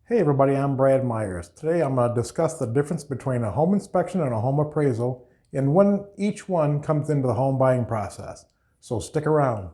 Hey everybody, I'm Brad Myers. Today I'm going to discuss the difference between a home inspection and a home appraisal and when each one comes into the home buying process. So stick around.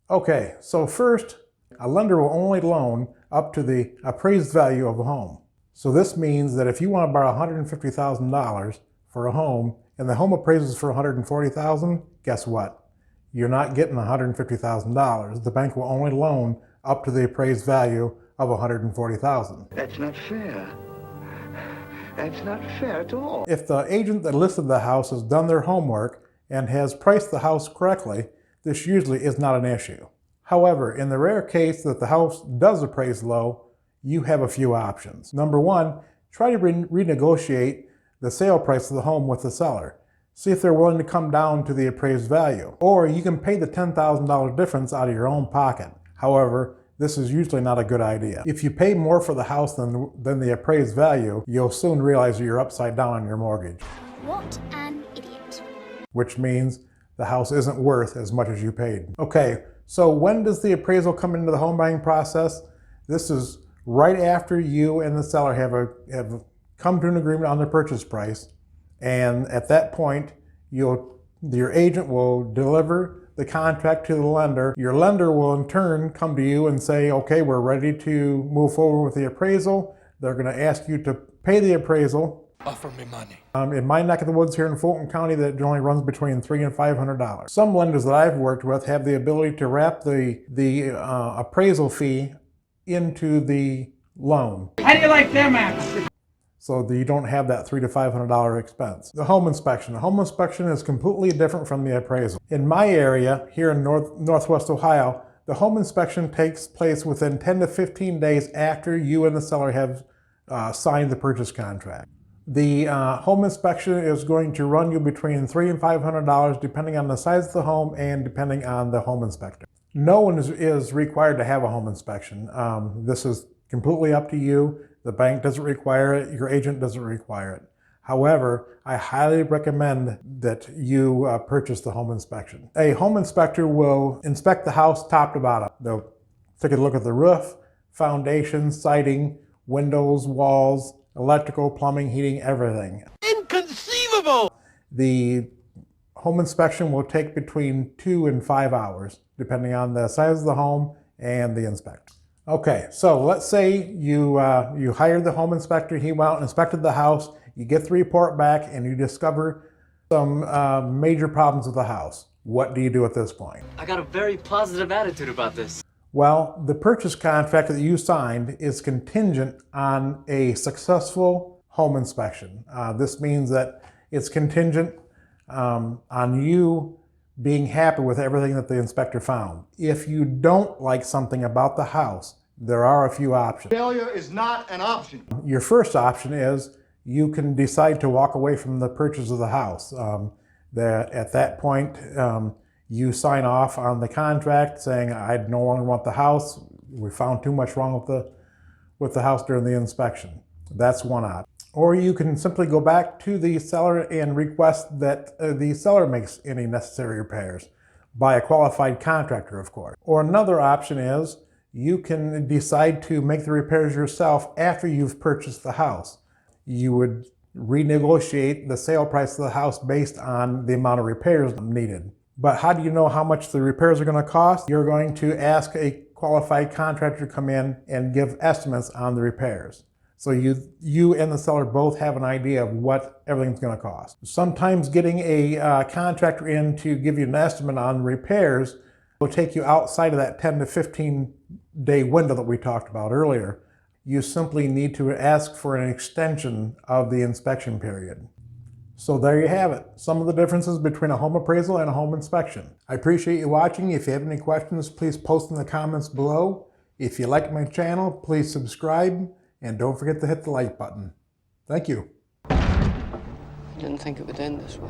Okay, so first, a lender will only loan up to the appraised value of a home. So this means that if you want to borrow $150,000 for a home and the home appraisal is for $140,000, guess what? You're not getting $150,000. The bank will only loan up to the appraised value of $140,000. That's not fair. That's not fair at all. If the agent that listed the house has done their homework and has priced the house correctly, this usually is not an issue. However, in the rare case that the house does appraise low, you have a few options. Number one, try to renegotiate the sale price of the home with the seller. See if they're willing to come down to the appraised value. Or you can pay the $10,000 difference out of your own pocket. However, this is usually not a good idea. If you pay more for the house than the appraised value, you'll soon realize you're upside down on your mortgage. What an idiot. Which means the house isn't worth as much as you paid. Okay, so when does the appraisal come into the home buying process? This is right after you and the seller have come to an agreement on the purchase price, and at that point, your agent will deliver the contract to the lender. Your lender will in turn come to you and say, okay, we're ready to move forward with the appraisal. They're going to ask you to pay the appraisal. Offer me money. In my neck of the woods here in Fulton County, that generally runs between $300 and $500. Some lenders that I've worked with have the ability to wrap the appraisal fee into the loan. How do you like them apples? So that you don't have that $300 to $500 expense. The home inspection. The home inspection is completely different from the appraisal. In my area, here in Northwest Ohio, the home inspection takes place within 10 to 15 days after you and the seller have signed the purchase contract. The home inspection is going to run you between $300 and $500 depending on the size of the home and depending on the home inspector. No one is required to have a home inspection. This is completely up to you. The bank doesn't require it. Your agent doesn't require it. However, I highly recommend that you purchase the home inspection. A home inspector will inspect the house top to bottom. They'll take a look at the roof, foundation, siding, windows, walls, electrical, plumbing, heating, everything. Inconceivable! The home inspection will take between 2 and 5 hours, depending on the size of the home and the inspector. Okay, so let's say you hired the home inspector, he went out and inspected the house, you get the report back and you discover some major problems with the house. What do you do at this point? I got a very positive attitude about this. Well, the purchase contract that you signed is contingent on a successful home inspection. This means that it's contingent on you being happy with everything that the inspector found. If you don't like something about the house, there are a few options. Failure is not an option. Your first option is you can decide to walk away from the purchase of the house. At that point, you sign off on the contract saying, I no longer want the house. We found too much wrong with the house during the inspection. That's one option. Or you can simply go back to the seller and request that the seller makes any necessary repairs by a qualified contractor, of course. Or another option is you can decide to make the repairs yourself after you've purchased the house. You would renegotiate the sale price of the house based on the amount of repairs needed. But how do you know how much the repairs are going to cost? You're going to ask a qualified contractor to come in and give estimates on the repairs. So you and the seller both have an idea of what everything's going to cost. Sometimes getting a contractor in to give you an estimate on repairs will take you outside of that 10 to 15 day window that we talked about earlier. You simply need to ask for an extension of the inspection period. So there you have it, some of the differences between a home appraisal and a home inspection. I appreciate you watching. If you have any questions, please post in the comments below. If you like my channel, please subscribe. And don't forget to hit the like button. Thank you. Didn't think it would end this way.